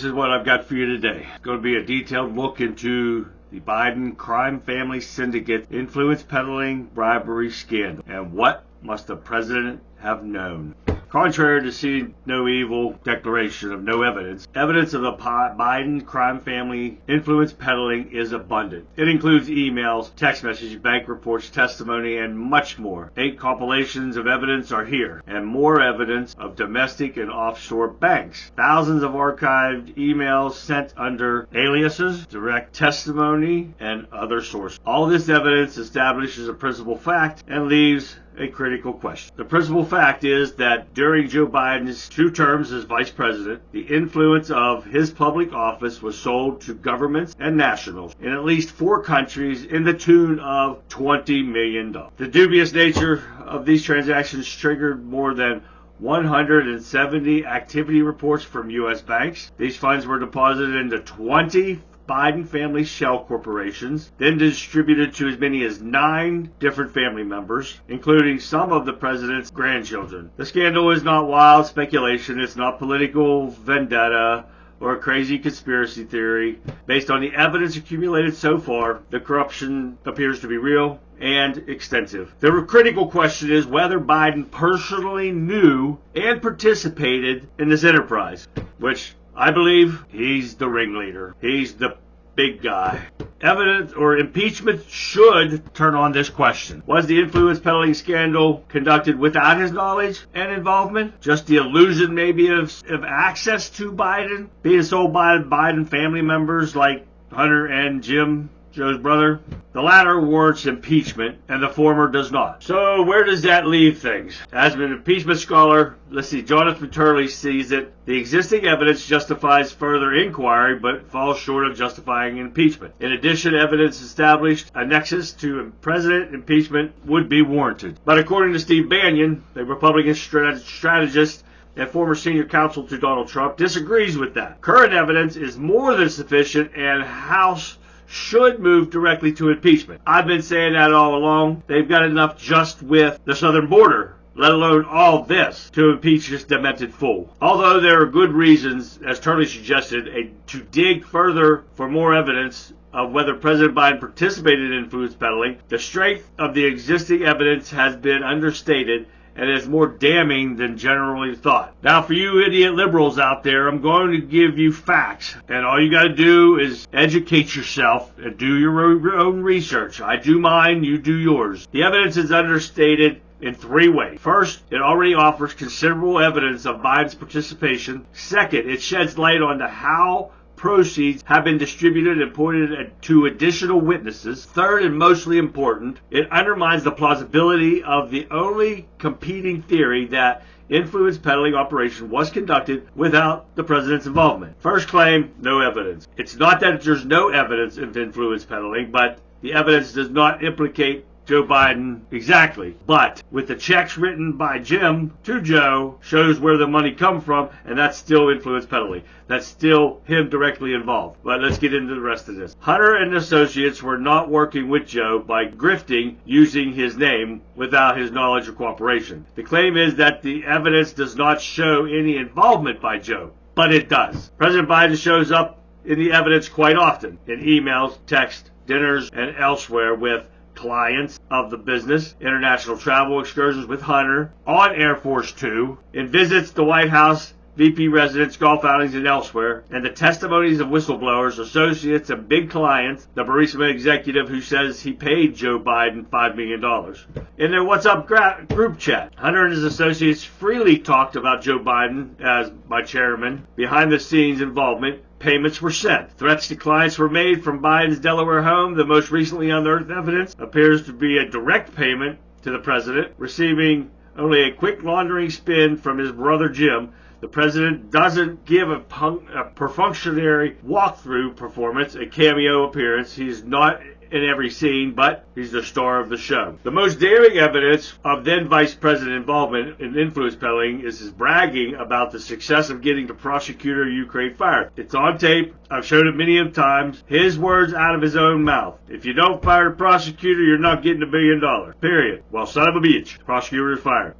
this is what I've got for you today. It's going to be a detailed look into the Biden crime family syndicate influence peddling bribery scandal. And what must the president have known? Contrary to see no evil declaration of no evidence, evidence of the Biden crime family influence peddling is abundant. It includes emails, text messages, bank reports, testimony, and much more. 8 compilations of evidence are here, and more evidence of domestic and offshore banks. Thousands of archived emails sent under aliases, direct testimony, and other sources. All this evidence establishes a principal fact and leaves a critical question. The principal fact is that during Joe Biden's 2 terms as vice president, the influence of his public office was sold to governments and nationals in at least 4 countries in the tune of $20 million. The dubious nature of these transactions triggered more than 170 activity reports from U.S. banks. These funds were deposited into 20 Biden family shell corporations, then distributed to as many as 9 different family members, including some of the president's grandchildren. The scandal is not wild speculation, it's not political vendetta or a crazy conspiracy theory. Based on the evidence accumulated so far, the corruption appears to be real and extensive. The critical question is whether Biden personally knew and participated in this enterprise, which I believe he's the ringleader. He's the big guy. Evidence or impeachment should turn on this question. Was the influence peddling scandal conducted without his knowledge and involvement? Just the illusion maybe of access to Biden being sold by Biden family members like Hunter and Jim, Joe's brother? The latter warrants impeachment, and the former does not. So where does that leave things? As an impeachment scholar, let's see, Jonathan Turley sees it. The existing evidence justifies further inquiry, but falls short of justifying impeachment. In addition, evidence established a nexus to president impeachment would be warranted. But according to Steve Bannon, a Republican strategist and former senior counsel to Donald Trump, disagrees with that. Current evidence is more than sufficient, and House should move directly to impeachment. I've been saying that all along. They've got enough just with the southern border, let alone all this, to impeach this demented fool. Although there are good reasons, as Turley suggested, to dig further for more evidence of whether President Biden participated in influence peddling, the strength of the existing evidence has been understated and is more damning than generally thought. Now, for you idiot liberals out there, I'm going to give you facts, and all you got to do is educate yourself and do your own research. I do mine, you do yours. The evidence is understated in 3 ways. First, it already offers considerable evidence of Biden's participation. Second, it sheds light on how proceeds have been distributed and pointed to additional witnesses. Third, and mostly important, it undermines the plausibility of the only competing theory that influence peddling operation was conducted without the president's involvement. First claim, no evidence. It's not that there's no evidence of influence peddling, but the evidence does not implicate Joe Biden exactly. But with the checks written by Jim to Joe shows where the money come from, and that's still influence peddling. That's still him directly involved. But let's get into the rest of this. Hunter and associates were not working with Joe by grifting using his name without his knowledge or cooperation. The claim is that the evidence does not show any involvement by Joe, but it does. President Biden shows up in the evidence quite often in emails, text, dinners, and elsewhere with clients of the business, international travel excursions with Hunter, on Air Force 2, in visits to White House, VP residence, golf outings, and elsewhere, and the testimonies of whistleblowers, associates, and big clients, the Burisma executive who says he paid Joe Biden $5 million. In their What's Up group chat, Hunter and his associates freely talked about Joe Biden as my chairman, behind-the-scenes involvement. Payments were sent. Threats to clients were made from Biden's Delaware home. The most recently unearthed evidence appears to be a direct payment to the president, receiving only a quick laundering spin from his brother Jim. The president doesn't give a perfunctory walkthrough performance, a cameo appearance. He's not in every scene, but he's the star of the show. The most damning evidence of then Vice President involvement in influence peddling is his bragging about the success of getting the prosecutor of Ukraine fired. It's on tape. I've showed it many times. His words out of his own mouth. If you don't fire the prosecutor, you're not getting $1 billion. Period. Well, son of a bitch. The prosecutor is fired.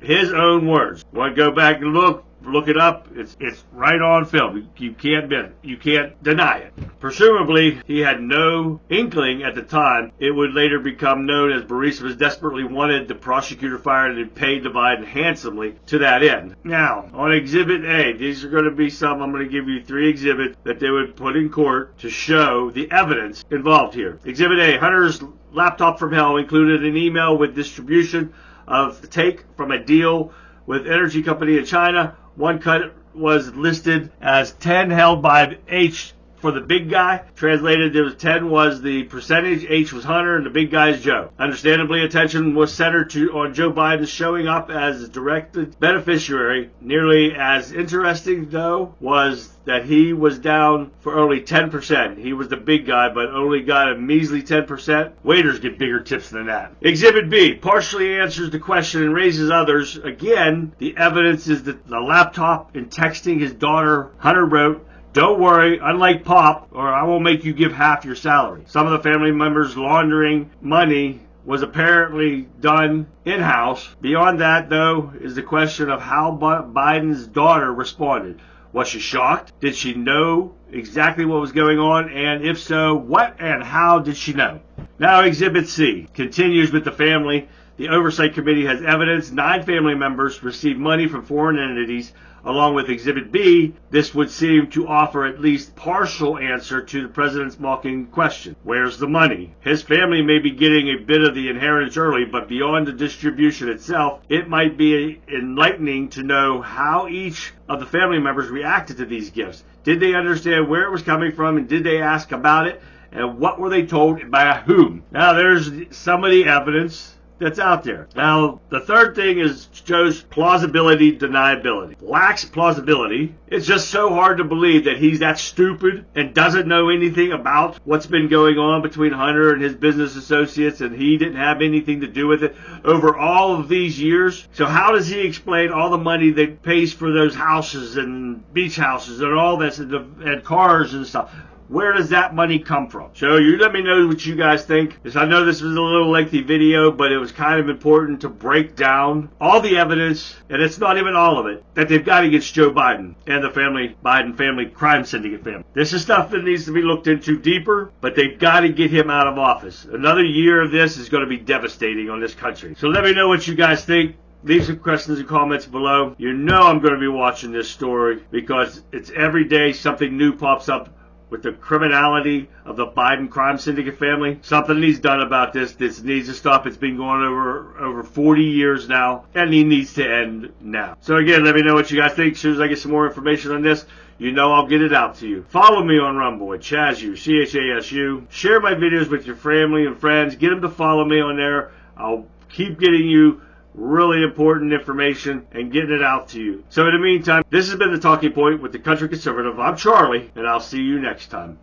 His own words. Want to go back and look? Look it up. It's right on film. You can't deny it. Presumably, he had no inkling at the time it would later become known as Burisma desperately wanted the prosecutor fired and paid the Biden handsomely to that end. Now, on Exhibit A, these are going to be some. I'm going to give you 3 exhibits that they would put in court to show the evidence involved here. Exhibit A, Hunter's laptop from hell included an email with distribution of the take from a deal with energy company in China. One cut was listed as 10 held by H for the big guy. Translated, there was 10 was the percentage, H was Hunter, and the big guy is Joe. Understandably, attention was centered on Joe Biden showing up as a directed beneficiary. Nearly as interesting, though, was that he was down for only 10%. He was the big guy, but only got a measly 10%. Waiters get bigger tips than that. Exhibit B partially answers the question and raises others. Again, the evidence is that the laptop and texting his daughter, Hunter wrote, "Don't worry, unlike Pop, or I will make you give half your salary." Some of the family members laundering money was apparently done in-house. Beyond that, though, is the question of how Biden's daughter responded. Was she shocked? Did she know exactly what was going on? And if so, what and how did she know? Now, Exhibit C continues with the family. The Oversight Committee has evidence 9 family members received money from foreign entities. Along with Exhibit B, this would seem to offer at least partial answer to the president's mocking question. Where's the money? His family may be getting a bit of the inheritance early, but beyond the distribution itself, it might be enlightening to know how each of the family members reacted to these gifts. Did they understand where it was coming from, and did they ask about it? And what were they told and by whom? Now, there's some of the evidence that's out there. Now, the third thing is shows plausibility, deniability. Lacks plausibility. It's just so hard to believe that he's that stupid and doesn't know anything about what's been going on between Hunter and his business associates, and he didn't have anything to do with it over all of these years. So how does he explain all the money that pays for those houses and beach houses and all this and cars and stuff? Where does that money come from? So you let me know what you guys think. I know this was a little lengthy video, but it was kind of important to break down all the evidence, and it's not even all of it, that they've got against Joe Biden and the Biden family crime syndicate family. This is stuff that needs to be looked into deeper, but they've got to get him out of office. Another year of this is going to be devastating on this country. So let me know what you guys think. Leave some questions and comments below. You know I'm going to be watching this story because it's every day something new pops up with the criminality of the Biden crime syndicate family. Something needs done about this. This needs to stop. It's been going over 40 years now, and it needs to end now. So again, let me know what you guys think. As soon as I get some more information on this, you know I'll get it out to you. Follow me on Rumble at Chasu, CHASU. Share my videos with your family and friends. Get them to follow me on there. I'll keep getting you really important information and getting it out to you. So in the meantime, this has been The Talking Point with the Country Conservative. I'm Charlie, and I'll see you next time.